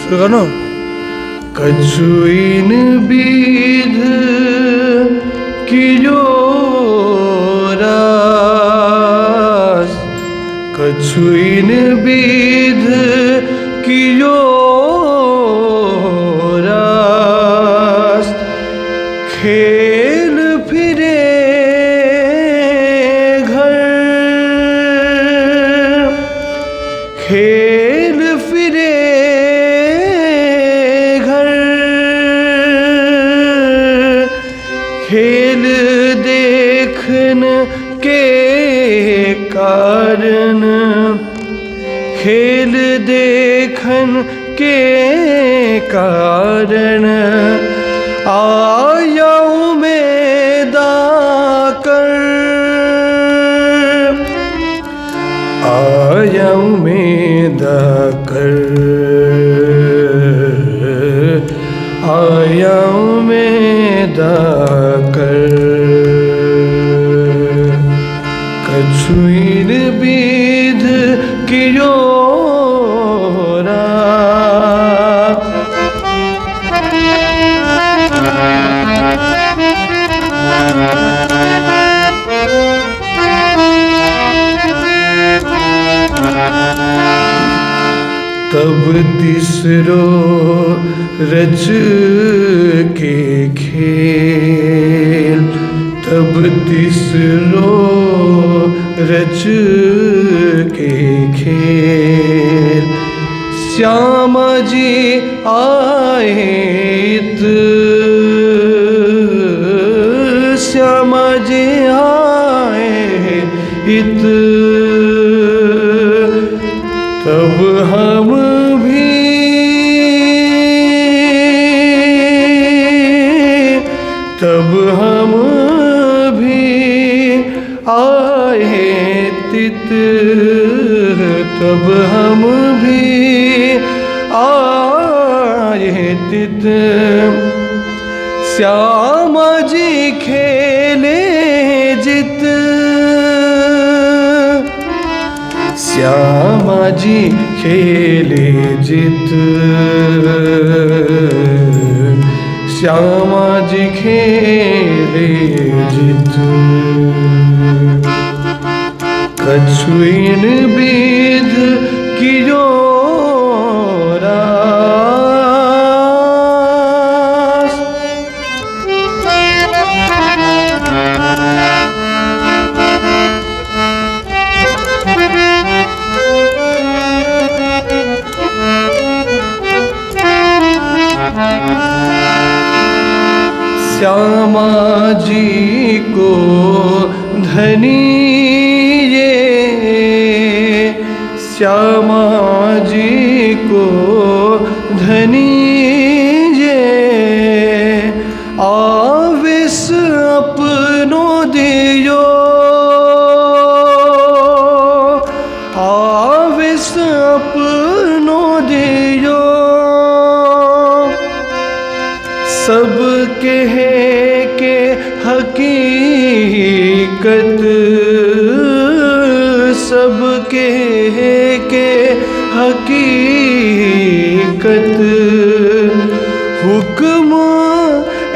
सुनो कछुइन बीध की रास, कछुइन बीध की रास, खेल फिरे घर, खेल फिरे घर, खेल देखन के कारण, खेल देखन के कारण आया उम्मीद कर, आया उम्मीद कर, आया उम्मीद कर। कछुइन बीध की तब तीसरो रच के खेल, तब तीसरो रच के खेल, श्यामा जी आए श्यामा जी आए इत, तब हम भी, तब हम भी आए तित, तब हम भी आए तित, श्यामा जी खेले जित, श्यामा जी खेले जित, श्यामा जी खेले जित। कछुइन बीध की रास, श्यामा जी को धनी ये, श्यामा जी को धनी ये, आवेश अपनो दियो, आवेश अपनो दियो, सब कहे के हकीकत, सब कहे के हकीकत, हुक्म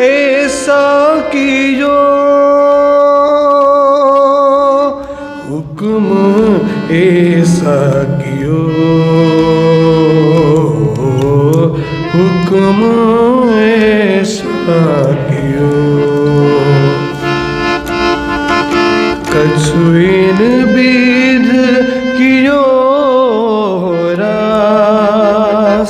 ऐसा कियो, हुक्म ऐसा कियो, हुक्म ऐसा कियो। कछुइन बीध की रास,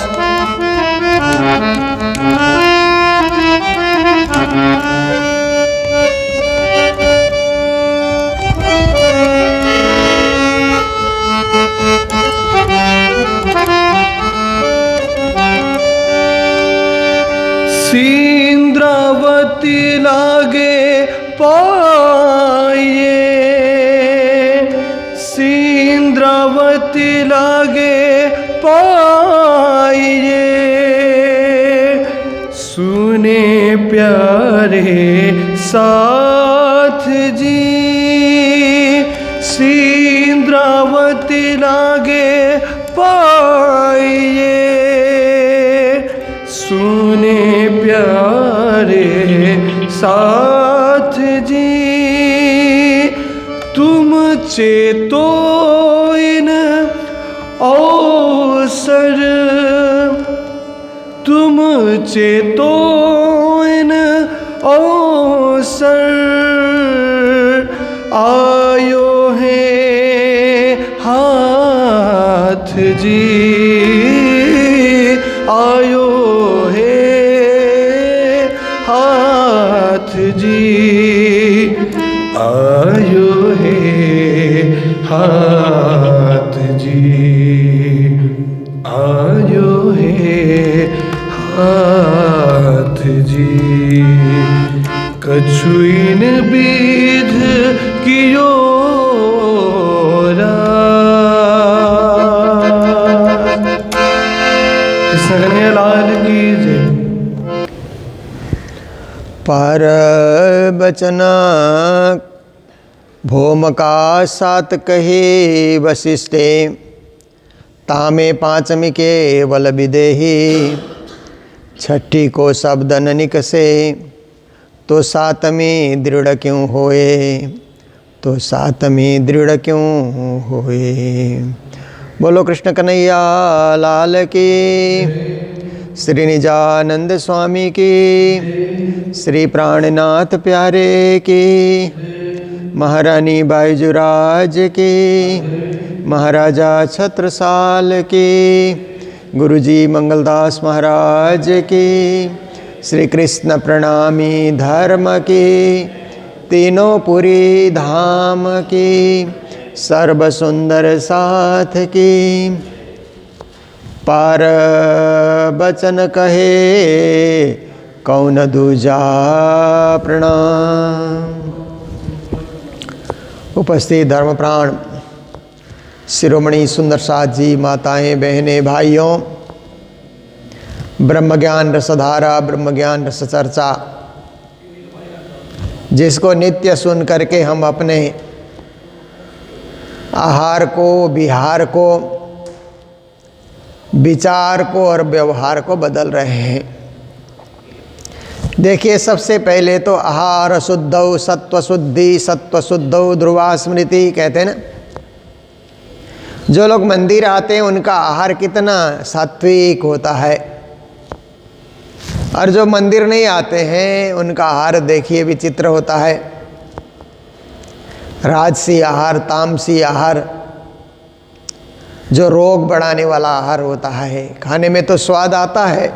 सीन्द्रावती लागे पाए, सीन्द्रावती लागे पाए, सुने प्यारे साथ जी, सीन्द्रावती लागे पाइए, सुने प्यारे साथ जी, तुम चेतो इन अवसर, तुम चेतो इन अवसर, आयो है हाथ जी, आयो है हाथ जी, आयो है हाथ जी, आयो है हाथ जी, कछुइन बीध कियो कृष्ण कन्हैया लाल की जय। पर बचना भौमका सात कहे वशिष्ठे, तामे पांचमी के बल विदेही, छठी को शब्द न निकसे, तो सातवीं दृढ़ क्यों होए, तो सातवीं दृढ़ क्यों होए। बोलो कृष्ण कन्हैया लाल की, श्री निजानंद स्वामी की, श्री प्राणनाथ प्यारे की, महारानी बाईजुराज की, महाराजा छत्रसाल की, गुरुजी मंगलदास महाराज की, श्री कृष्ण प्रणामी धर्म की, तीनों पुरी धाम की, सर्व सुंदर साथ की, पार बचन कहे कौन दूजा प्रणाम। उपस्थित धर्मप्राण शिरोमणि सुंदर साथ जी, माताएं, बहनें, भाइयों, ब्रह्म ज्ञान रसधारा, ब्रह्म ज्ञान रस चर्चा, जिसको नित्य सुन करके हम अपने आहार को, विहार को, विचार को और व्यवहार को बदल रहे हैं। देखिए, सबसे पहले तो आहार शुद्धौ सत्व शुद्धि, सत्व शुद्धौ ध्रुवा स्मृति कहते हैं ना। जो लोग मंदिर आते हैं उनका आहार कितना सात्विक होता है, और जो मंदिर नहीं आते हैं उनका आहार देखिए विचित्र होता है। राजसी आहार, तामसी आहार, जो रोग बढ़ाने वाला आहार होता है। खाने में तो स्वाद आता है,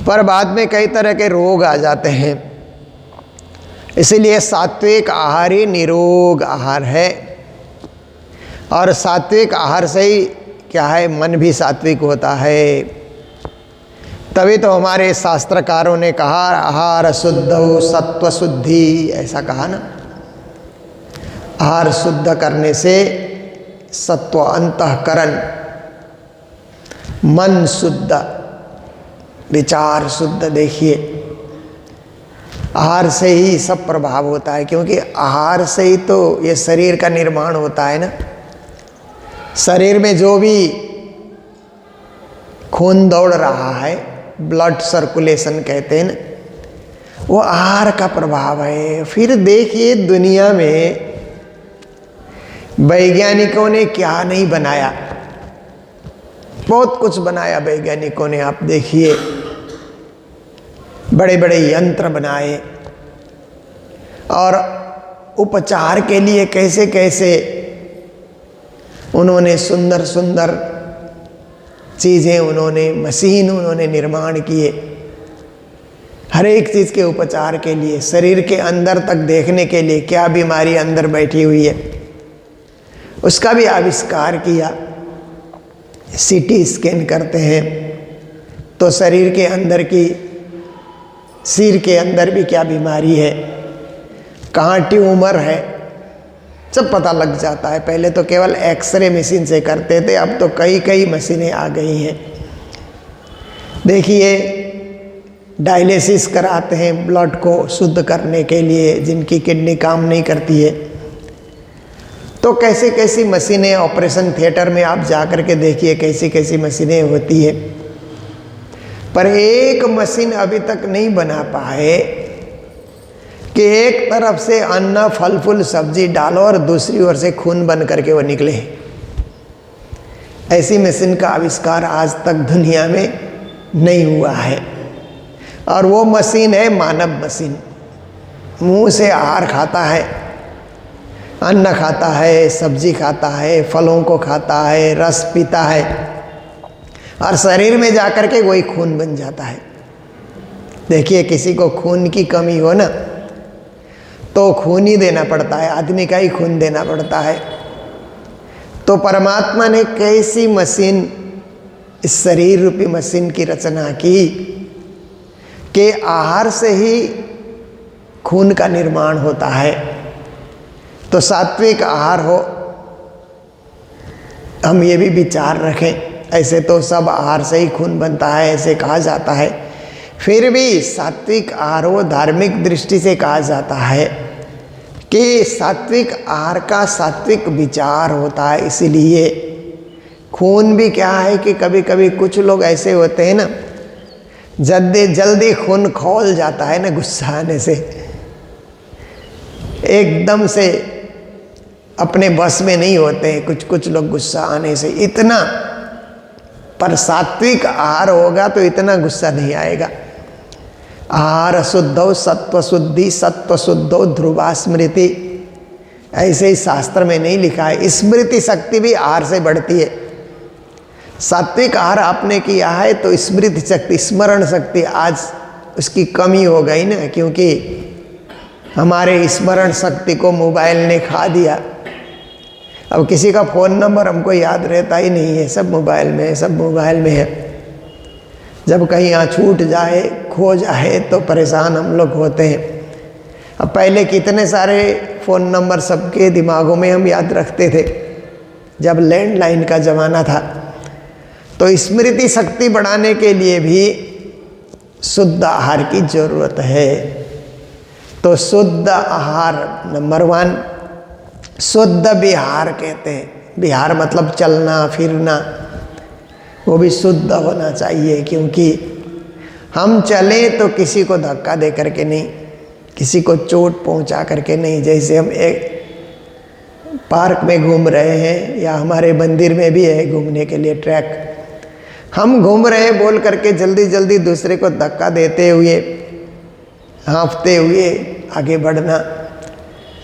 पर बाद में कई तरह के रोग आ जाते हैं। इसीलिए सात्विक आहार ही निरोग आहार है, और सात्विक आहार से ही क्या है, मन भी सात्विक होता है। तभी तो हमारे शास्त्रकारों ने कहा आहार शुद्धौ सत्व शुद्धि, ऐसा कहा ना। आहार शुद्ध करने से सत्व अंतःकरण, मन शुद्ध, विचार शुद्ध। देखिए, आहार से ही सब प्रभाव होता है, क्योंकि आहार से ही तो ये शरीर का निर्माण होता है ना। शरीर में जो भी खून दौड़ रहा है, ब्लड सर्कुलेशन कहते हैं ना, वो आहार का प्रभाव है। फिर देखिए, दुनिया में वैज्ञानिकों ने क्या नहीं बनाया, बहुत कुछ बनाया वैज्ञानिकों ने। आप देखिए, बड़े बड़े यंत्र बनाए, और उपचार के लिए कैसे कैसे उन्होंने सुंदर सुंदर चीज़ें, उन्होंने मशीन उन्होंने निर्माण किए। हर एक चीज़ के उपचार के लिए, शरीर के अंदर तक देखने के लिए क्या बीमारी अंदर बैठी हुई है, उसका भी आविष्कार किया। सीटी स्कैन करते हैं तो शरीर के अंदर की, सिर के अंदर भी क्या बीमारी है, कहाँ ट्यूमर है, सब पता लग जाता है। पहले तो केवल एक्सरे मशीन से करते थे, अब तो कई कई मशीनें आ गई हैं। देखिए, डायलिसिस कराते हैं ब्लड को शुद्ध करने के लिए, जिनकी किडनी काम नहीं करती है। तो कैसी कैसी मशीनें, ऑपरेशन थिएटर में आप जा कर के देखिए कैसी कैसी मशीनें होती है, पर एक मशीन अभी तक नहीं बना पाए कि एक तरफ से अन्न फल फूल सब्जी डालो और दूसरी ओर से खून बन करके वो निकले। ऐसी मशीन का आविष्कार आज तक दुनिया में नहीं हुआ है। और वो मशीन है मानव मशीन। मुंह से आहार खाता है, अन्न खाता है, सब्जी खाता है, फलों को खाता है, रस पीता है, और शरीर में जाकर के वही खून बन जाता है। देखिए किसी को खून की कमी हो ना तो खून ही देना पड़ता है, आदमी का ही खून देना पड़ता है। तो परमात्मा ने कैसी मशीन, इस शरीर रूपी मशीन की रचना की कि आहार से ही खून का निर्माण होता है। तो सात्विक आहार हो, हम ये भी विचार रखें। ऐसे तो सब आहार से ही खून बनता है ऐसे कहा जाता है, फिर भी सात्विक आहार हो, धार्मिक दृष्टि से कहा जाता है कि सात्विक आहार का सात्विक विचार होता है। इसीलिए खून भी क्या है कि कभी कभी कुछ लोग ऐसे होते हैं ना, जल्दी जल्दी खून खौल जाता है ना गुस्सा आने से, एकदम से अपने बस में नहीं होते हैं कुछ कुछ लोग गुस्सा आने से इतना। पर सात्विक आहार होगा तो इतना गुस्सा नहीं आएगा। आहार शुद्धौ सत्व शुद्धि, सत्व शुद्धौ ध्रुवा स्मृति, ऐसे ही शास्त्र में नहीं लिखा है। स्मृति शक्ति भी आहार से बढ़ती है। सात्विक आहार आपने किया है तो स्मृति शक्ति, स्मरण शक्ति आज उसकी कमी हो गई ना, क्योंकि हमारे स्मरण शक्ति को मोबाइल ने खा दिया। अब किसी का फ़ोन नंबर हमको याद रहता ही नहीं है, सब मोबाइल में है, सब मोबाइल में है। जब कहीं यहाँ छूट जाए, खो जाए तो परेशान हम लोग होते हैं। अब पहले कितने सारे फ़ोन नंबर सबके दिमागों में हम याद रखते थे जब लैंडलाइन का ज़माना था। तो स्मृति शक्ति बढ़ाने के लिए भी शुद्ध आहार की ज़रूरत है। तो शुद्ध आहार नंबर 1, शुद्ध विहार कहते हैं। विहार मतलब चलना फिरना, वो भी शुद्ध होना चाहिए, क्योंकि हम चलें तो किसी को धक्का दे करके नहीं, किसी को चोट पहुंचा करके नहीं। जैसे हम एक पार्क में घूम रहे हैं या हमारे मंदिर में भी है घूमने के लिए ट्रैक, हम घूम रहे हैं बोल करके जल्दी जल्दी दूसरे को धक्का देते हुए, हाँफते हुए आगे बढ़ना,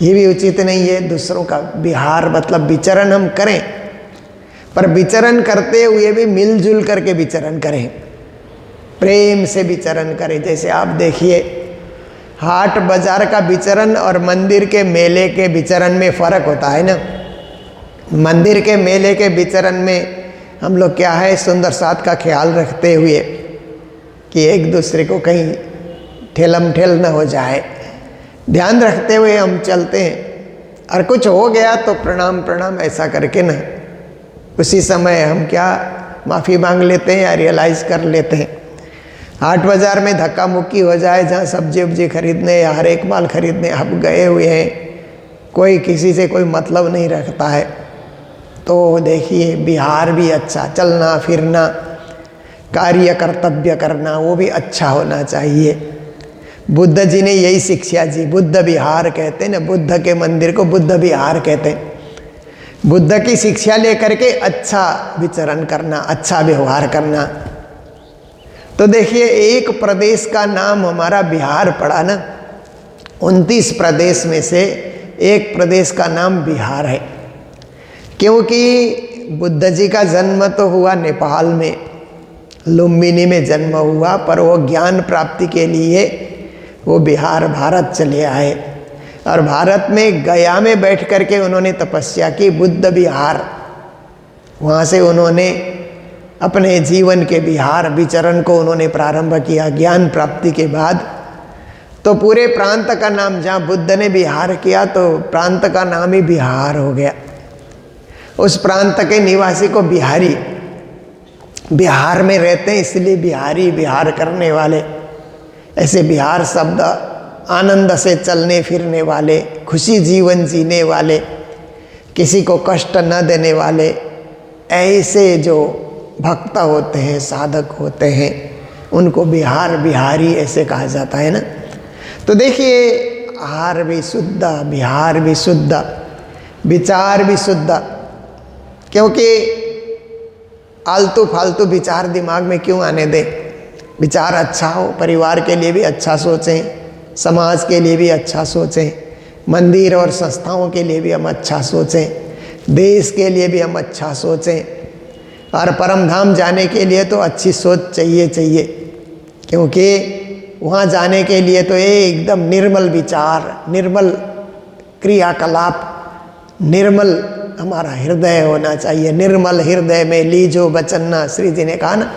ये भी उचित नहीं है। दूसरों का विहार मतलब विचरण हम करें, पर विचरण करते हुए भी मिलजुल करके विचरण करें, प्रेम से विचरण करें। जैसे आप देखिए हाट बाजार का विचरण और मंदिर के मेले के विचरण में फ़र्क होता है ना। मंदिर के मेले के विचरण में हम लोग क्या है, सुंदर साथ का ख्याल रखते हुए कि एक दूसरे को कहीं ठेलम ठेल न हो जाए, ध्यान रखते हुए हम चलते हैं। और कुछ हो गया तो प्रणाम प्रणाम ऐसा करके ना उसी समय हम क्या माफ़ी मांग लेते हैं या रियलाइज़ कर लेते हैं। हाट बाज़ार में धक्का मुक्की हो जाए, जहाँ सब्जी उब्जी खरीदने या हर एक माल खरीदने आप गए हुए हैं, कोई किसी से कोई मतलब नहीं रखता है, तो देखिए विहार भी अच्छा, चलना फिरना, कार्य कर्तव्य करना वो भी अच्छा होना चाहिए। बुद्ध जी ने यही शिक्षा दी। बुद्ध विहार कहते हैं ना, बुद्ध के मंदिर को बुद्ध विहार कहते हैं। बुद्ध की शिक्षा लेकर के अच्छा विचरण करना, अच्छा व्यवहार करना। तो देखिए एक प्रदेश का नाम हमारा बिहार पड़ा ना, 29 प्रदेश में से एक प्रदेश का नाम बिहार है, क्योंकि बुद्ध जी का जन्म तो हुआ नेपाल में, लुम्बिनी में जन्म हुआ, पर वो ज्ञान प्राप्ति के लिए वो बिहार भारत चले आए। और भारत में गया में बैठ करके उन्होंने तपस्या की, बुद्ध विहार, वहाँ से उन्होंने अपने जीवन के विहार विचरण को उन्होंने प्रारंभ किया ज्ञान प्राप्ति के बाद। तो पूरे प्रांत का नाम, जहाँ बुद्ध ने विहार किया तो प्रांत का नाम ही बिहार हो गया। उस प्रांत के निवासी को बिहारी, बिहार में रहते हैं इसलिए बिहारी, विहार करने वाले। ऐसे बिहार शब्द आनंद से चलने फिरने वाले, खुशी जीवन जीने वाले, किसी को कष्ट न देने वाले ऐसे जो भक्त होते हैं, साधक होते हैं, उनको बिहारी ऐसे कहा जाता है ना। तो देखिए, आहार भी शुद्ध, विहार भी शुद्ध, विचार भी शुद्ध। क्योंकि आलतू फालतू विचार दिमाग में क्यों आने दें। विचार अच्छा हो, परिवार के लिए भी अच्छा सोचें, समाज के लिए भी अच्छा सोचें, मंदिर और संस्थाओं के लिए भी हम अच्छा सोचें, देश के लिए भी हम अच्छा सोचें, और परम धाम जाने के लिए तो अच्छी सोच चाहिए। क्योंकि वहाँ जाने के लिए तो एकदम निर्मल विचार, निर्मल क्रियाकलाप, निर्मल हमारा हृदय होना चाहिए। निर्मल हृदय में लीजो वचन ना, श्री जी ने कहा ना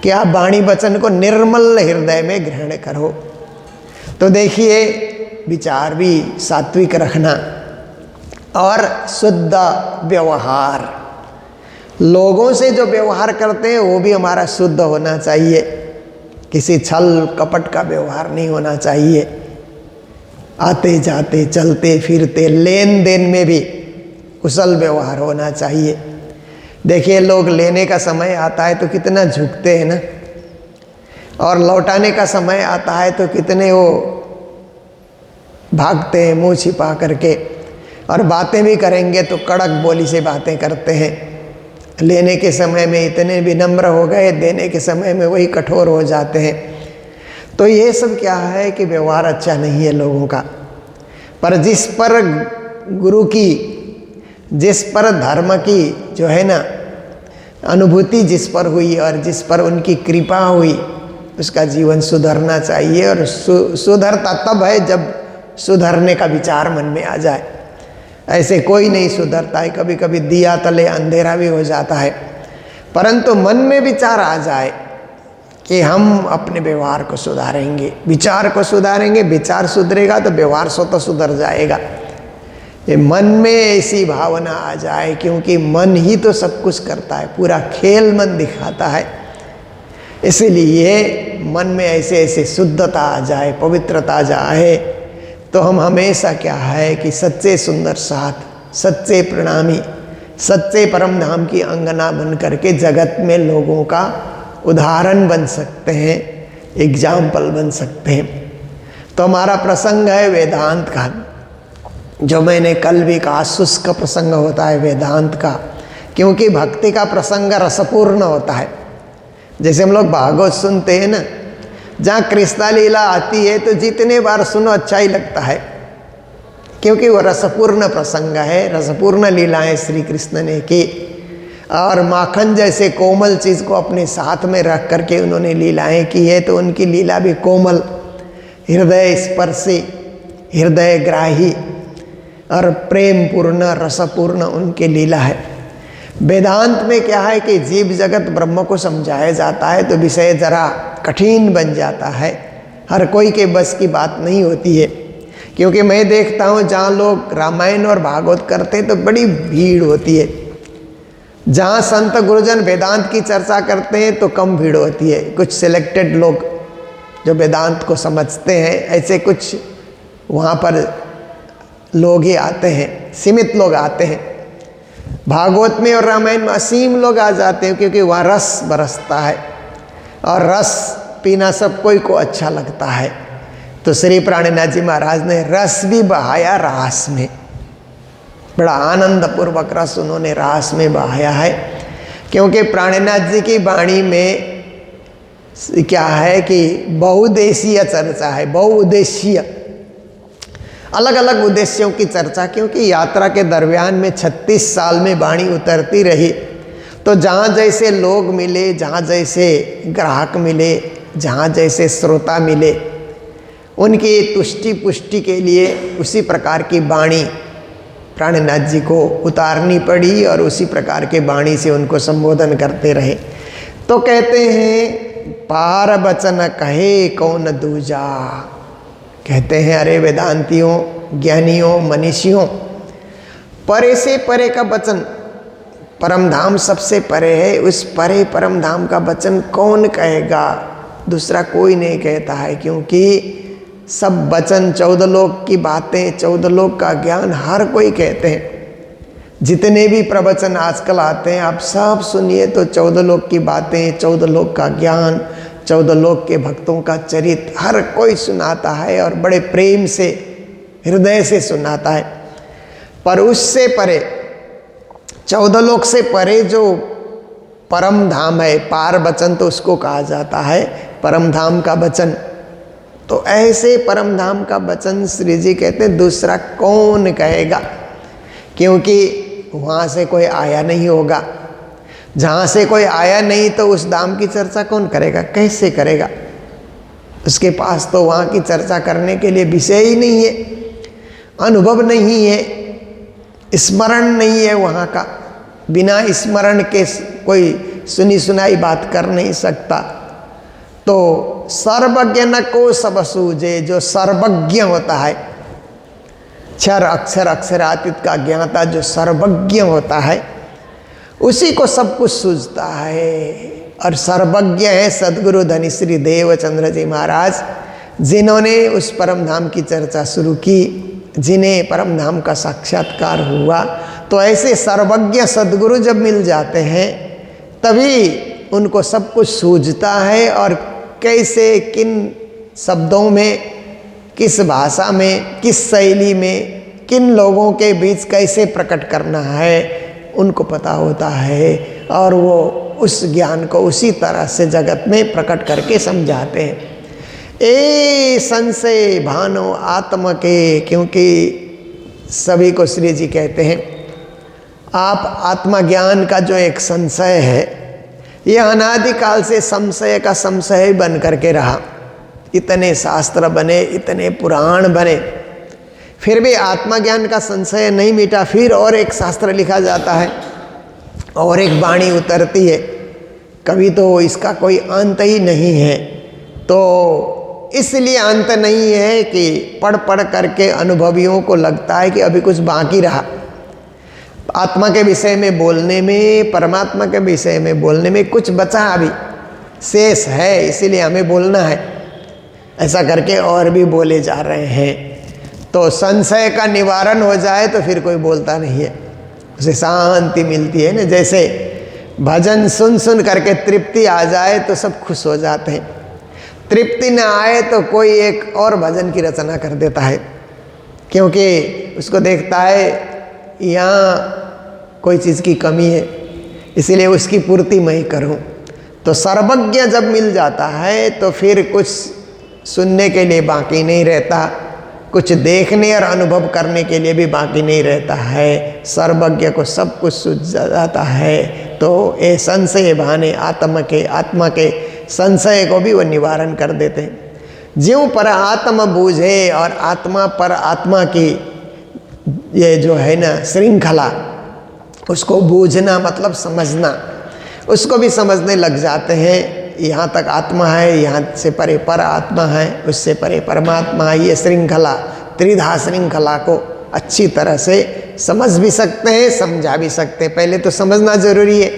कि आप वाणी वचन को निर्मल हृदय में ग्रहण करो। तो देखिए, विचार भी सात्विक रखना और शुद्ध व्यवहार, लोगों से जो व्यवहार करते हैं वो भी हमारा शुद्ध होना चाहिए। किसी छल कपट का व्यवहार नहीं होना चाहिए। आते जाते, चलते फिरते, लेन देन में भी कुशल व्यवहार होना चाहिए। देखिए, लोग लेने का समय आता है तो कितना झुकते हैं ना, और लौटाने का समय आता है तो कितने वो भागते हैं मुंह छिपा करके, और बातें भी करेंगे तो कड़क बोली से बातें करते हैं। लेने के समय में इतने विनम्र हो गए, देने के समय में वही कठोर हो जाते हैं। तो ये सब क्या है कि व्यवहार अच्छा नहीं है लोगों का। पर जिस पर गुरु की, जिस पर धर्म की जो है ना अनुभूति जिस पर हुई और जिस पर उनकी कृपा हुई, उसका जीवन सुधरना चाहिए। और सुधरता तब है जब सुधरने का विचार मन में आ जाए। ऐसे कोई नहीं सुधरता है। कभी कभी दिया तले अंधेरा भी हो जाता है, परंतु मन में विचार आ जाए कि हम अपने व्यवहार को सुधारेंगे, विचार को सुधारेंगे, विचार सुधरेगा तो व्यवहार स्वतः सुधर जाएगा। ये मन में ऐसी भावना आ जाए, क्योंकि मन ही तो सब कुछ करता है, पूरा खेल मन दिखाता है। इसीलिए मन में ऐसे ऐसे शुद्धता आ जाए, पवित्रता आ जाए, तो हम हमेशा क्या है कि सच्चे सुंदर साथ, सच्चे प्रणामी, सच्चे परम धाम की अंगना बन करके जगत में लोगों का उदाहरण बन सकते हैं, एग्जाम्पल बन सकते हैं। तो हमारा प्रसंग है वेदांत का, जो मैंने कल भी कहा, शुष्क प्रसंग होता है वेदांत का, क्योंकि भक्ति का प्रसंग रसपूर्ण होता है। जैसे हम लोग भागवत सुनते हैं ना, जहाँ कृष्णा लीला आती है तो जितने बार सुनो अच्छा ही लगता है, क्योंकि वो रसपूर्ण प्रसंग है, रसपूर्ण लीलाएं श्री कृष्ण ने की। और माखन जैसे कोमल चीज़ को अपने साथ में रख करके उन्होंने लीलाएं की है, तो उनकी लीला भी कोमल, हृदय स्पर्शी, हृदय ग्राही और प्रेम पूर्ण, रसपूर्ण उनकी लीला है। वेदांत में क्या है कि जीव जगत ब्रह्म को समझाया जाता है तो विषय जरा कठिन बन जाता है, हर कोई के बस की बात नहीं होती है। क्योंकि मैं देखता हूँ जहाँ लोग रामायण और भागवत करते हैं तो बड़ी भीड़ होती है, जहाँ संत गुरुजन वेदांत की चर्चा करते हैं तो कम भीड़ होती है। कुछ सिलेक्टेड लोग जो वेदांत को समझते हैं, ऐसे कुछ वहाँ पर लोग ही आते हैं, सीमित लोग आते हैं। भागवत में और रामायण में असीम लोग आ जाते हैं, क्योंकि वहाँ रस बरसता है और रस पीना सब कोई को अच्छा लगता है। तो श्री प्राणनाथ जी महाराज ने रस भी बहाया रास में, बड़ा आनंद पूर्वक रस उन्होंने रास में बहाया है। क्योंकि प्राणनाथ जी की वाणी में क्या है कि बहुउद्देशीय चर्चा है, बहुउद्देशीय, अलग अलग उद्देश्यों की चर्चा। क्योंकि यात्रा के दरमियान में 36 साल में वाणी उतरती रही, तो जहाँ जैसे लोग मिले, जहाँ जैसे ग्राहक मिले, जहाँ जैसे श्रोता मिले, उनकी तुष्टि पुष्टि के लिए उसी प्रकार की वाणी प्राणनाथ जी को उतारनी पड़ी और उसी प्रकार के वाणी से उनको संबोधन करते रहे। तो कहते हैं पार बचन कहे कौन दूजा, कहते हैं अरे वेदांतियों, ज्ञानियों, मनीषियों, परे से परे का वचन, परम धाम सबसे परे है, उस परे परम धाम का वचन कौन कहेगा, दूसरा कोई नहीं कहता है। क्योंकि सब वचन, 14 लोक की बातें, 14 लोक का ज्ञान हर कोई कहते हैं, जितने भी प्रवचन आजकल आते हैं आप सब सुनिए तो 14 लोक की बातें, 14 लोक का ज्ञान, 14 लोक के भक्तों का चरित्र हर कोई सुनाता है और बड़े प्रेम से, हृदय से सुनाता है। पर उससे परे, 14 लोक से परे जो परम धाम है, पार वचन तो उसको कहा जाता है, परम धाम का वचन। तो ऐसे परम धाम का वचन श्री जी कहते हैं दूसरा कौन कहेगा, क्योंकि वहाँ से कोई आया नहीं होगा। जहाँ से कोई आया नहीं तो उस धाम की चर्चा कौन करेगा, कैसे करेगा? उसके पास तो वहाँ की चर्चा करने के लिए विषय ही नहीं है, अनुभव नहीं है, स्मरण नहीं है वहाँ का। बिना स्मरण के कोई सुनी सुनाई बात कर नहीं सकता। तो सर्वज्ञ न को सब सूझे, जो सर्वज्ञ होता है, क्षर अक्षर अक्षरातीत का ज्ञाता जो सर्वज्ञ होता है, उसी को सब कुछ सूझता है। और सर्वज्ञ है सद्गुरु धनी श्री देवचंद्र जी महाराज, जिन्होंने उस परम धाम की चर्चा शुरू की, जिन्हें परम धाम का साक्षात्कार हुआ। तो ऐसे सर्वज्ञ सद्गुरु जब मिल जाते हैं तभी उनको सब कुछ सूझता है, और कैसे, किन शब्दों में, किस भाषा में, किस शैली में, किन लोगों के बीच कैसे प्रकट करना है उनको पता होता है, और वो उस ज्ञान को उसी तरह से जगत में प्रकट करके समझाते हैं। ए संशय भानो आत्म के, क्योंकि सभी को श्री जी कहते हैं आप आत्मज्ञान का जो एक संशय है, ये अनादिकाल से संशय का संशय बन करके रहा। इतने शास्त्र बने, इतने पुराण बने, फिर भी आत्मज्ञान का संशय नहीं मिटा। फिर और एक शास्त्र लिखा जाता है और एक वाणी उतरती है, कभी तो इसका कोई अंत ही नहीं है। तो इसलिए अंत नहीं है कि पढ़ पढ़ करके अनुभवियों को लगता है कि अभी कुछ बाकी रहा। आत्मा के विषय में बोलने में, परमात्मा के विषय में बोलने में कुछ बचा अभी शेष है, इसीलिए हमें बोलना है। ऐसा करके और भी बोले जा रहे हैं। तो संशय का निवारण हो जाए तो फिर कोई बोलता नहीं है, उसे शांति मिलती है ना। जैसे भजन सुन सुन करके तृप्ति आ जाए तो सब खुश हो जाते हैं, तृप्ति न आए तो कोई एक और भजन की रचना कर देता है, क्योंकि उसको देखता है यहाँ कोई चीज़ की कमी है, इसीलिए उसकी पूर्ति मैं ही करूँ। तो सर्वज्ञ जब मिल जाता है तो फिर कुछ सुनने के लिए बाकी नहीं रहता, कुछ देखने और अनुभव करने के लिए भी बाकी नहीं रहता है। सर्वज्ञ को सब कुछ सूझ जाता है। तो ये संशय भाने आत्मा के संशय को भी वो निवारण कर देते हैं। ज्यों पर आत्म बूझे, और आत्मा पर आत्मा की ये जो है ना श्रृंखला, उसको बूझना मतलब समझना, उसको भी समझने लग जाते हैं। यहाँ तक आत्मा है, यहाँ से परे पर आत्मा है, उससे परे परमात्मा है। ये श्रृंखला, त्रिधा श्रृंखला को अच्छी तरह से समझ भी सकते हैं, समझा भी सकते हैं। पहले तो समझना जरूरी है,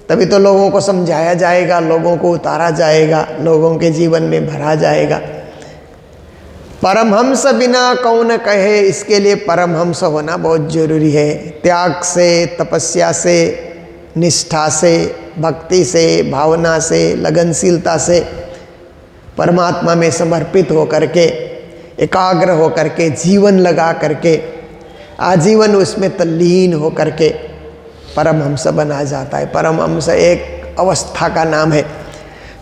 तभी तो लोगों को समझाया जाएगा, लोगों को उतारा जाएगा, लोगों के जीवन में भरा जाएगा। परमहंस बिना कौन कहे, इसके लिए परमहंस होना बहुत जरूरी है। त्याग से, तपस्या से, निष्ठा से, भक्ति से, भावना से, लगनशीलता से, परमात्मा में समर्पित होकर के, एकाग्र होकर के, जीवन लगा करके, आजीवन उसमें तल्लीन होकर के परमहंस बना जाता है। परमहंस एक अवस्था का नाम है।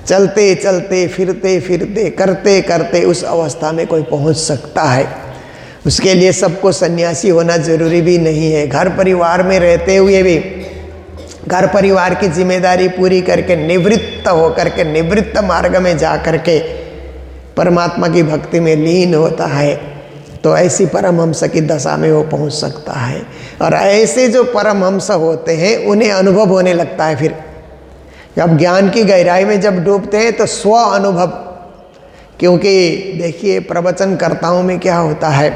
चलते चलते, फिरते फिरते, करते करते उस अवस्था में कोई पहुंच सकता है। उसके लिए सबको सन्यासी होना जरूरी भी नहीं है। घर परिवार में रहते हुए भी घर परिवार की जिम्मेदारी पूरी करके निवृत्त होकर के, निवृत्त मार्ग में जा करके परमात्मा की भक्ति में लीन होता है, तो ऐसी परमहंस की दशा में वो पहुंच सकता है। और ऐसे जो परमहंस होते हैं उन्हें अनुभव होने लगता है। फिर जब ज्ञान की गहराई में जब डूबते हैं तो स्व अनुभव, क्योंकि देखिए प्रवचनकर्ताओं में क्या होता है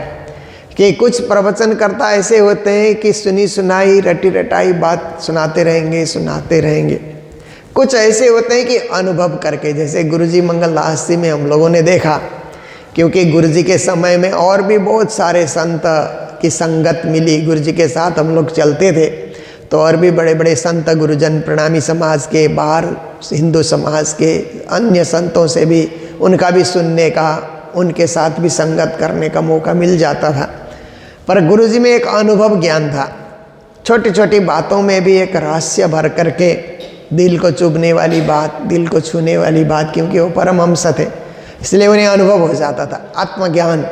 कि कुछ प्रवचनकर्ता ऐसे होते हैं कि सुनी सुनाई रटी रटाई बात सुनाते रहेंगे। कुछ ऐसे होते हैं कि अनुभव करके, जैसे गुरुजी मंगलदास जी में हम लोगों ने देखा, क्योंकि गुरुजी के समय में और भी बहुत सारे संत की संगत मिली, गुरु जी के साथ हम लोग चलते थे, तो और भी बड़े बड़े संत गुरुजन प्रणामी समाज के, बाहर हिंदू समाज के अन्य संतों से भी, उनका भी सुनने का, उनके साथ भी संगत करने का मौका मिल जाता था। पर गुरु जी में एक अनुभव ज्ञान था, छोटी छोटी बातों में भी एक रहस्य भर करके, दिल को चुभने वाली बात, दिल को छूने वाली बात, क्योंकि वो परमहंस थे इसलिए उन्हें अनुभव हो जाता था। आत्मज्ञान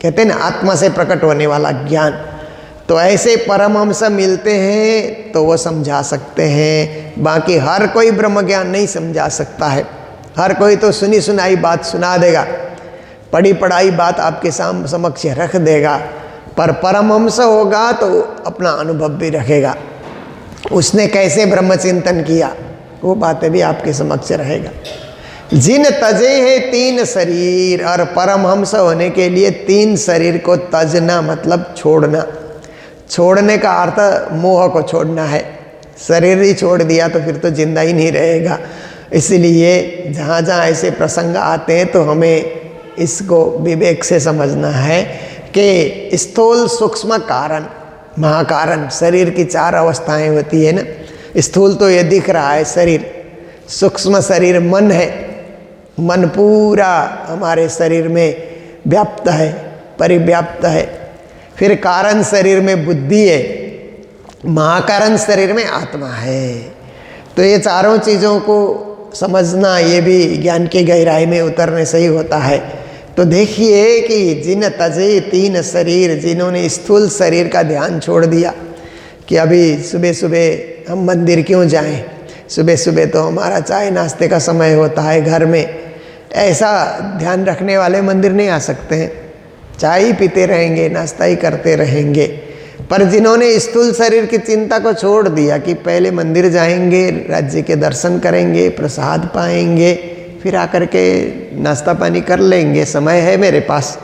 कहते हैं ना, आत्मा से प्रकट होने वाला ज्ञान। तो ऐसे परमहंस मिलते हैं तो वो समझा सकते हैं, बाकी हर कोई ब्रह्म ज्ञान नहीं समझा सकता है। हर कोई तो सुनी सुनाई बात सुना देगा, पढ़ी पढ़ाई बात आपके समक्ष रख देगा, पर परमहंस होगा तो अपना अनुभव भी रखेगा, उसने कैसे ब्रह्म चिंतन किया वो बातें भी आपके समक्ष रहेगा। जिन तजे हैं 3 शरीर, और परमहंस होने के लिए 3 शरीर को तजना मतलब छोड़ना। छोड़ने का अर्थ मोह को छोड़ना है। शरीर ही छोड़ दिया तो फिर तो जिंदा ही नहीं रहेगा। इसलिए जहाँ जहाँ ऐसे प्रसंग आते हैं तो हमें इसको विवेक से समझना है कि स्थूल सूक्ष्म कारण महाकारण, शरीर की 4 अवस्थाएं होती है ना। स्थूल तो ये दिख रहा है शरीर, सूक्ष्म शरीर मन है, मन पूरा हमारे शरीर में व्याप्त है, परिव्याप्त है। फिर कारण शरीर में बुद्धि है, महाकारण शरीर में आत्मा है। तो ये चारों चीज़ों को समझना, ये भी ज्ञान की गहराई में उतरने से ही होता है। तो देखिए कि जिन तजे 3 शरीर, जिन्होंने स्थूल शरीर का ध्यान छोड़ दिया कि अभी सुबह सुबह हम मंदिर क्यों जाएं, सुबह सुबह तो हमारा चाय नाश्ते का समय होता है घर में, ऐसा ध्यान रखने वाले मंदिर नहीं आ सकते हैं। चाय ही पीते रहेंगे, नाश्ता ही करते रहेंगे। पर जिन्होंने स्थूल शरीर की चिंता को छोड़ दिया कि पहले मंदिर जाएंगे, राज्य के दर्शन करेंगे, प्रसाद पाएंगे, फिर आकर के नाश्ता पानी कर लेंगे, समय है मेरे पास,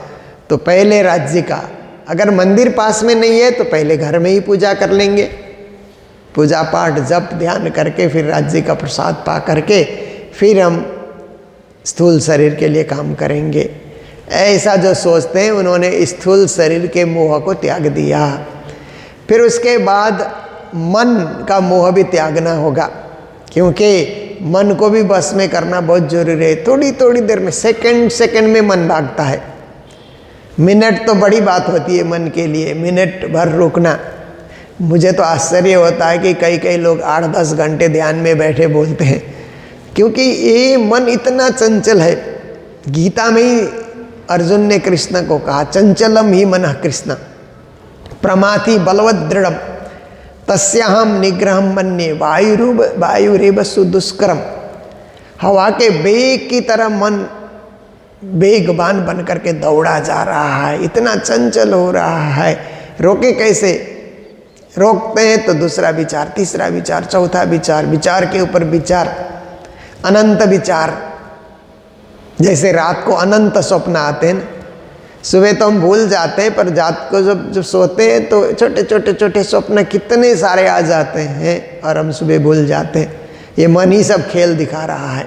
तो पहले राज्य का, अगर मंदिर पास में नहीं है तो पहले घर में ही पूजा कर लेंगे, पूजा पाठ जप ध्यान करके फिर राज्य का प्रसाद पा करके फिर हम स्थूल शरीर के लिए काम करेंगे। ऐसा जो सोचते हैं उन्होंने स्थूल शरीर के मोह को त्याग दिया। फिर उसके बाद मन का मोह भी त्यागना होगा, क्योंकि मन को भी बस में करना बहुत जरूरी है। थोड़ी थोड़ी देर में, सेकंड सेकंड में मन भागता है। मिनट तो बड़ी बात होती है मन के लिए, मिनट भर रुकना। मुझे तो आश्चर्य होता है कि कई कई लोग 8-10 घंटे ध्यान में बैठे बोलते हैं, क्योंकि ये मन इतना चंचल है। गीता में ही अर्जुन ने कृष्ण को कहा, चंचलम ही मनः कृष्ण प्रमाथि बलवद दृढ़म तस्याहम निग्रहम मन्ये वायुरेव सुदुष्करम। हवा के बेग की तरह मन बेगबान बन करके दौड़ा जा रहा है, इतना चंचल हो रहा है। रोके कैसे? रोकते हैं तो दूसरा विचार, तीसरा विचार, चौथा विचार, विचार के ऊपर विचार, अनंत विचार। जैसे रात को अनंत स्वप्न आते हैं ना, सुबह तो हम भूल जाते हैं, पर रात को जब सोते हैं तो छोटे छोटे छोटे स्वप्न कितने सारे आ जाते हैं और हम सुबह भूल जाते हैं। ये मन ही सब खेल दिखा रहा है।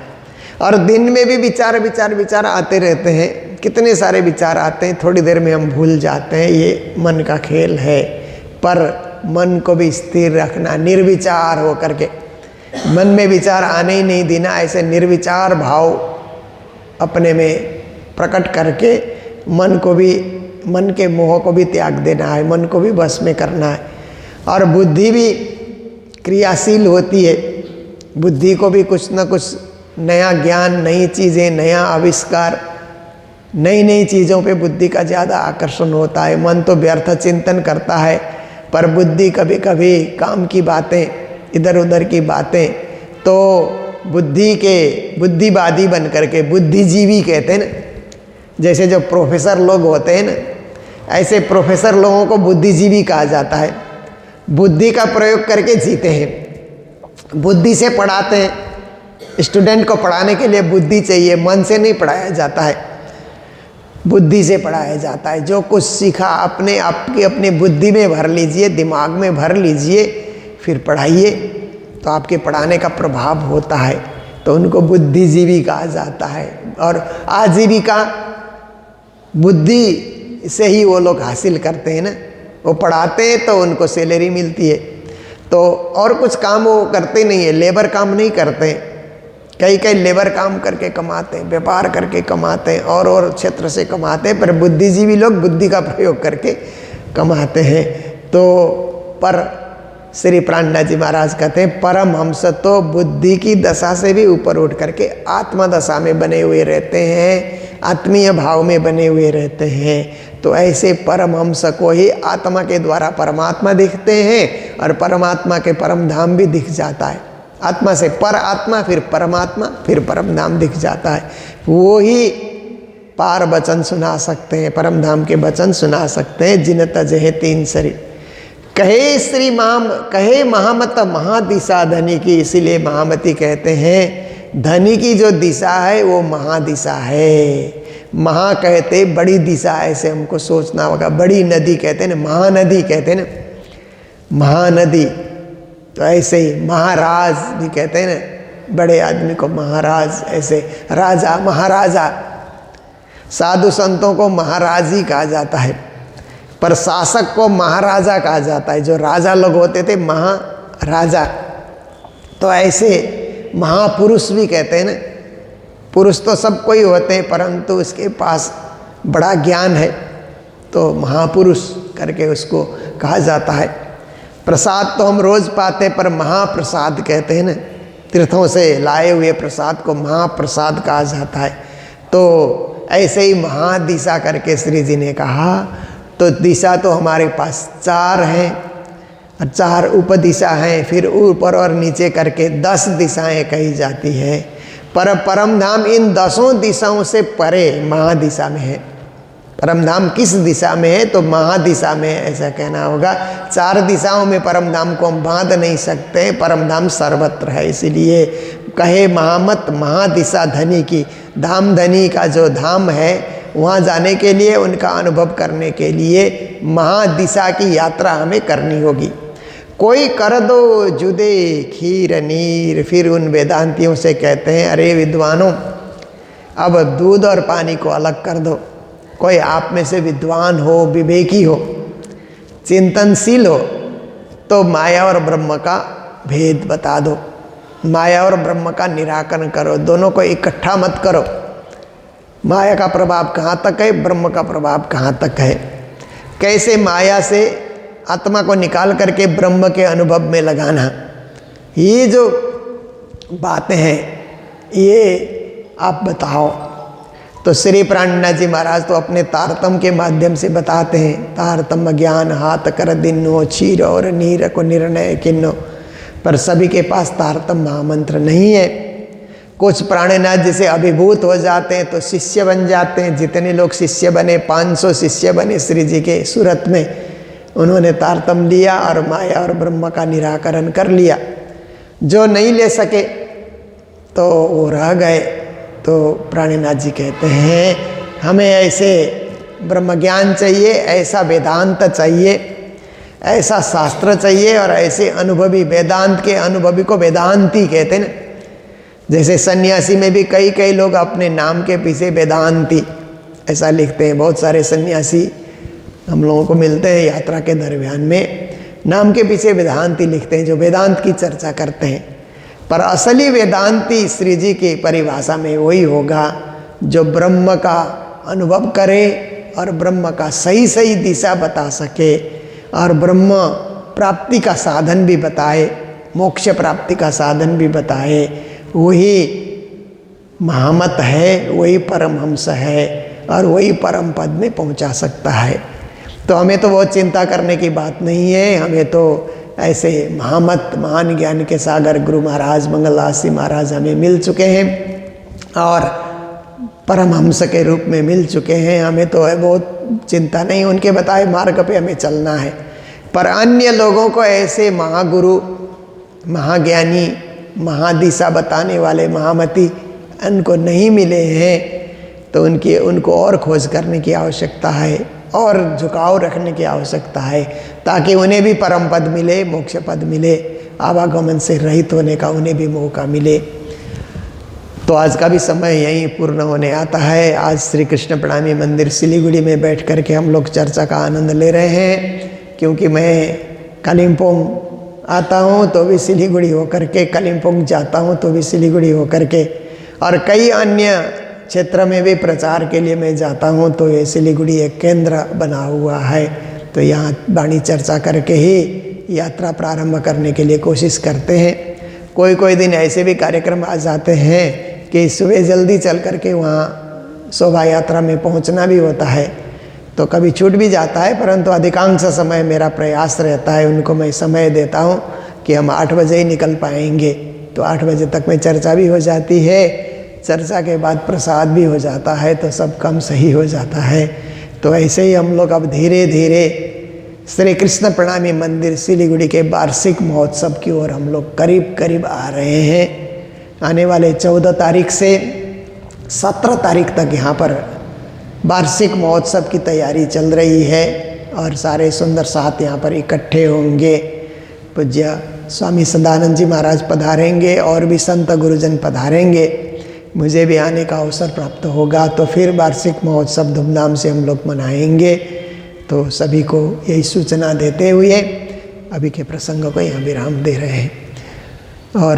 और दिन में भी विचार विचार विचार आते रहते हैं, कितने सारे विचार आते हैं, थोड़ी देर में हम भूल जाते हैं। ये मन का खेल है। पर मन को भी स्थिर रखना, निर्विचार हो करके, मन में विचार आने ही नहीं देना। ऐसे निर्विचार भाव अपने में प्रकट करके मन को भी, मन के मोह को भी त्याग देना है, मन को भी बस में करना है। और बुद्धि भी क्रियाशील होती है, बुद्धि को भी कुछ न कुछ नया ज्ञान, नई चीज़ें, नया आविष्कार, नई नई चीज़ों पे बुद्धि का ज़्यादा आकर्षण होता है। मन तो व्यर्थ चिंतन करता है, पर बुद्धि कभी कभी काम की बातें, इधर उधर की बातें, तो बुद्धिवादी बन करके, बुद्धिजीवी कहते हैं ना, जैसे जो प्रोफेसर लोग होते हैं ना, ऐसे प्रोफेसर लोगों को बुद्धिजीवी कहा जाता है। बुद्धि का प्रयोग करके जीते हैं, बुद्धि से पढ़ाते हैं। स्टूडेंट को पढ़ाने के लिए बुद्धि चाहिए, मन से नहीं पढ़ाया जाता है, बुद्धि से पढ़ाया जाता है। जो कुछ सीखा अपने आपकी अपनी बुद्धि में भर लीजिए, दिमाग में भर लीजिए, फिर पढ़ाइए, तो आपके पढ़ाने का प्रभाव होता है। तो उनको बुद्धिजीवी कहा जाता है। और आजीविका बुद्धि से ही वो लोग हासिल करते हैं ना, वो पढ़ाते हैं तो उनको सैलरी मिलती है, तो और कुछ काम वो करते नहीं है, लेबर काम नहीं करते हैं। कई कई लेबर काम करके कमाते हैं, व्यापार करके कमाते हैं, और क्षेत्र से कमाते हैं, पर बुद्धिजीवी लोग बुद्धि का प्रयोग करके कमाते हैं। तो पर श्री प्राणनाथ जी महाराज कहते हैं परमहंस तो बुद्धि की दशा से भी ऊपर उठ करके आत्मा दशा में बने हुए रहते हैं, आत्मीय भाव में बने हुए रहते हैं। तो ऐसे परमहंस को ही आत्मा के द्वारा परमात्मा दिखते हैं, और परमात्मा के परम धाम भी दिख जाता है। आत्मा से पर आत्मा, फिर परमात्मा, फिर परम धाम दिख जाता है। वो ही पार वचन सुना सकते हैं, परम धाम के वचन सुना सकते हैं। जिन तजहे तीन शरीर कहे श्री कहे महामत महादिशा धनी की, इसीलिए महामती कहते हैं धनी की जो दिशा है वो महादिशा है। महा कहते बड़ी दिशा, ऐसे हमको सोचना होगा। बड़ी नदी कहते हैं ना, महानदी कहते हैं ना, महानदी। तो ऐसे ही महाराज भी कहते हैं ना, बड़े आदमी को महाराज, ऐसे राजा महाराजा। साधु संतों को महाराज ही कहा जाता है, पर शासक को महाराजा कहा जाता है। जो राजा लोग होते थे महाराजा। तो ऐसे महापुरुष भी कहते हैं ना, पुरुष तो सब कोई होते हैं, परंतु उसके पास बड़ा ज्ञान है तो महापुरुष करके उसको कहा जाता है। प्रसाद तो हम रोज़ पाते, पर महाप्रसाद कहते हैं ना, तीर्थों से लाए हुए प्रसाद को महाप्रसाद कहा जाता है। तो ऐसे ही महादिशा करके श्री जी ने कहा। तो दिशा तो हमारे पास 4 हैं, 4 उपदिशा हैं, फिर ऊपर और नीचे करके 10 दिशाएं कही जाती है। पर परम धाम इन 10 दिशाओं से परे महादिशा में है। परम धाम किस दिशा में है? तो महादिशा में है, ऐसा कहना होगा। 4 दिशाओं में परम धाम को हम बांध नहीं सकते, परम धाम सर्वत्र है। इसीलिए कहे महामत महादिशा धनी की, धाम धनी का जो धाम है वहाँ जाने के लिए, उनका अनुभव करने के लिए महादिशा की यात्रा हमें करनी होगी। कोई कर दो जुदे खीर नीर। फिर उन वेदांतियों से कहते हैं, अरे विद्वानों, अब दूध और पानी को अलग कर दो। कोई आप में से विद्वान हो, विवेकी हो, चिंतनशील हो, तो माया और ब्रह्म का भेद बता दो, माया और ब्रह्म का निराकरण करो, दोनों को इकट्ठा मत करो। माया का प्रभाव कहाँ तक है, ब्रह्म का प्रभाव कहाँ तक है, कैसे माया से आत्मा को निकाल करके ब्रह्म के अनुभव में लगाना, ये जो बातें हैं ये आप बताओ। तो श्री प्राणनाथ जी महाराज तो अपने तारतम के माध्यम से बताते हैं। तारतम ज्ञान हाथ कर दिनो, क्षीर और नीर को निर्णय किन्नो। पर सभी के पास तारतम महामंत्र नहीं है। कुछ प्राणनाथ जैसे अभिभूत हो जाते हैं तो शिष्य बन जाते हैं। जितने लोग शिष्य बने, 500 शिष्य बने श्री जी के सूरत में, उन्होंने तारतम लिया और माया और ब्रह्म का निराकरण कर लिया। जो नहीं ले सके तो वो रह गए। तो प्राणनाथ जी कहते हैं हमें ऐसे ब्रह्म ज्ञान चाहिए, ऐसा वेदांत चाहिए, ऐसा शास्त्र चाहिए, और ऐसे अनुभवी, वेदांत के अनुभवी को वेदांती कहते हैं ना। जैसे सन्यासी में भी कई कई लोग अपने नाम के पीछे वेदांती ऐसा लिखते हैं। बहुत सारे सन्यासी हम लोगों को मिलते हैं यात्रा के दरमियान में, नाम के पीछे वेदांती लिखते हैं, जो वेदांत की चर्चा करते हैं। पर असली वेदांती श्री जी की परिभाषा में वही होगा जो ब्रह्म का अनुभव करे और ब्रह्म का सही सही दिशा बता सके, और ब्रह्म प्राप्ति का साधन भी बताए, मोक्ष प्राप्ति का साधन भी बताए। वही महामत है, वही परमहंस है, और वही परम पद में पहुंचा सकता है। तो हमें तो बहुत चिंता करने की बात नहीं है। हमें तो ऐसे महामत, महान ज्ञान के सागर गुरु महाराज मंगलदास जी महाराज हमें मिल चुके हैं और परमहंस के रूप में मिल चुके हैं। हमें तो है बहुत चिंता नहीं, उनके बताए मार्ग पे हमें चलना है। पर अन्य लोगों को ऐसे महागुरु, महाज्ञानी, महादिशा बताने वाले महामती उनको नहीं मिले हैं, तो उनको और खोज करने की आवश्यकता है, और झुकाव रखने की आवश्यकता है, ताकि उन्हें भी परम पद मिले, मोक्ष पद मिले, आवागमन से रहित होने का उन्हें भी मौका मिले। तो आज का भी समय यहीं पूर्ण होने आता है। आज श्री कृष्ण प्रणामी मंदिर सिलीगुड़ी में बैठ कर के हम लोग चर्चा का आनंद ले रहे हैं। क्योंकि मैं कालिम्पोंग आता हूँ तो भी सिलीगुड़ी होकर के, कालिम्पोंग जाता हूँ तो भी सिलीगुड़ी होकर के, और कई अन्य क्षेत्र में भी प्रचार के लिए मैं जाता हूँ तो ये सिलीगुड़ी एक केंद्र बना हुआ है। तो यहाँ वाणी चर्चा करके ही यात्रा प्रारंभ करने के लिए कोशिश करते हैं। कोई कोई दिन ऐसे भी कार्यक्रम आ जाते हैं कि सुबह जल्दी चल करके वहाँ शोभा यात्रा में पहुँचना भी होता है, तो कभी छूट भी जाता है, परंतु अधिकांश समय मेरा प्रयास रहता है, उनको मैं समय देता हूँ कि हम 8 बजे ही निकल पाएंगे। तो 8 बजे तक में चर्चा भी हो जाती है, चर्चा के बाद प्रसाद भी हो जाता है, तो सब काम सही हो जाता है। तो ऐसे ही हम लोग अब धीरे धीरे श्री कृष्ण प्रणामी मंदिर सिलीगुड़ी के वार्षिक महोत्सव की ओर हम लोग करीब करीब आ रहे हैं। आने वाले 14 तारीख से 17 तारीख तक यहाँ पर वार्षिक महोत्सव की तैयारी चल रही है और सारे सुंदर साथ यहाँ पर इकट्ठे होंगे। पूज्य स्वामी सदानंद जी महाराज पधारेंगे और भी संत गुरुजन पधारेंगे। मुझे भी आने का अवसर प्राप्त होगा तो फिर वार्षिक महोत्सव धूमधाम से हम लोग मनाएंगे। तो सभी को यही सूचना देते हुए अभी के प्रसंग को यहाँ विराम दे रहे हैं। और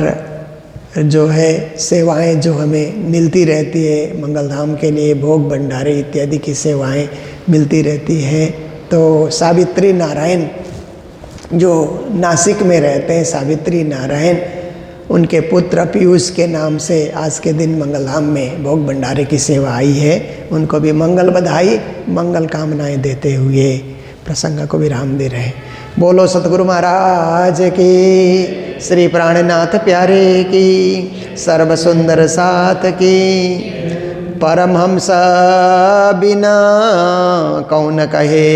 जो है सेवाएं जो हमें मिलती रहती है, मंगलधाम के लिए भोग भंडारे इत्यादि की सेवाएं मिलती रहती है। तो सावित्री नारायण जो नासिक में रहते हैं, सावित्री नारायण, उनके पुत्र पीयूष के नाम से आज के दिन मंगलधाम में भोग भंडारे की सेवा आई है। उनको भी मंगल बधाई, मंगल कामनाएं देते हुए प्रसंग को विराम दे रहे हैं। बोलो सतगुरु महाराज की, श्री प्राणनाथ प्यारे की, सर्व सुंदर साथ की। परमहंस बिना कौन कहे,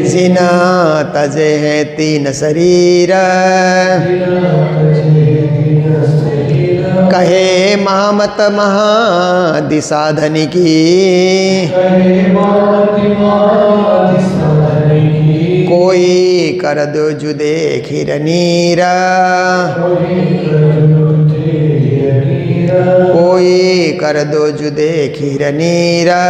जिना तजे है 3 शरीर, कहे महामत महादिसाधन की। कोई कर दो जुदे खीरनीरा, कोई कर दो जुदे खीरनीरा।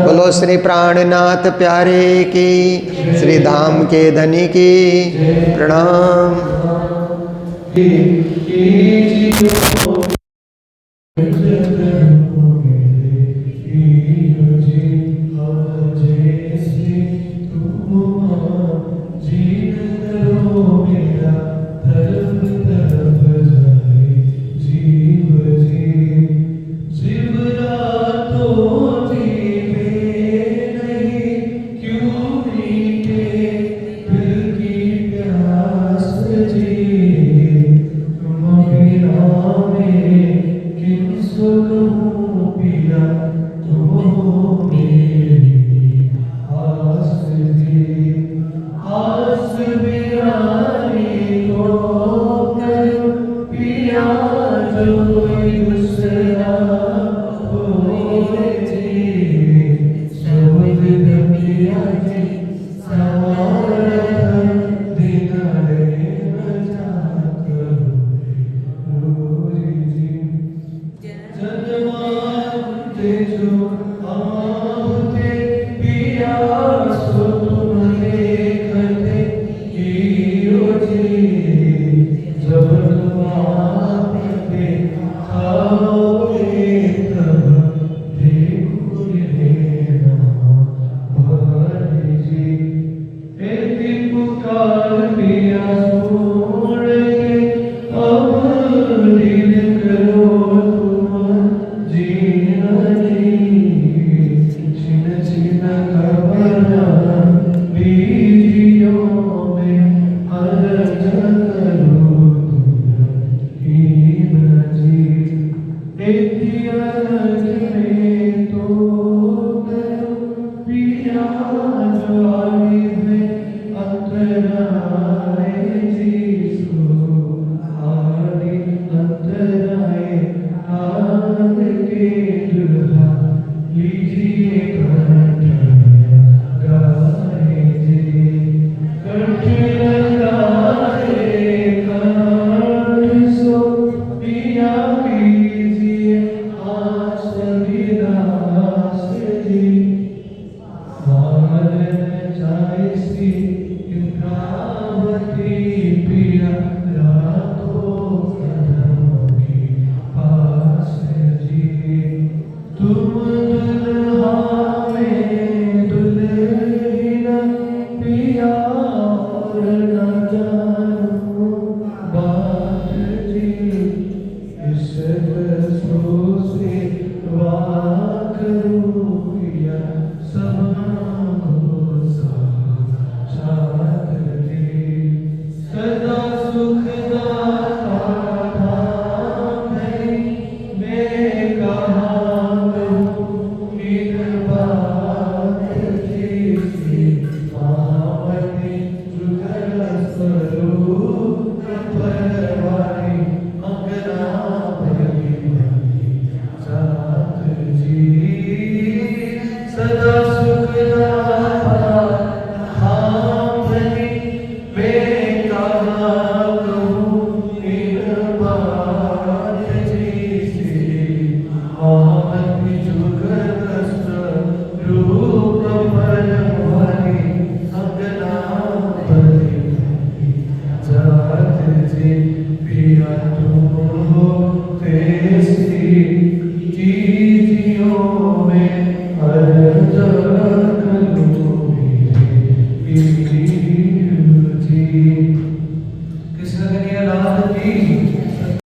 बोलो श्री प्राणनाथ प्यारे की, श्री धाम के धनी की प्रणाम। जीना तुम दुल्हा में दुल्हन पिया और न जानो बात जी इस बसों से वाह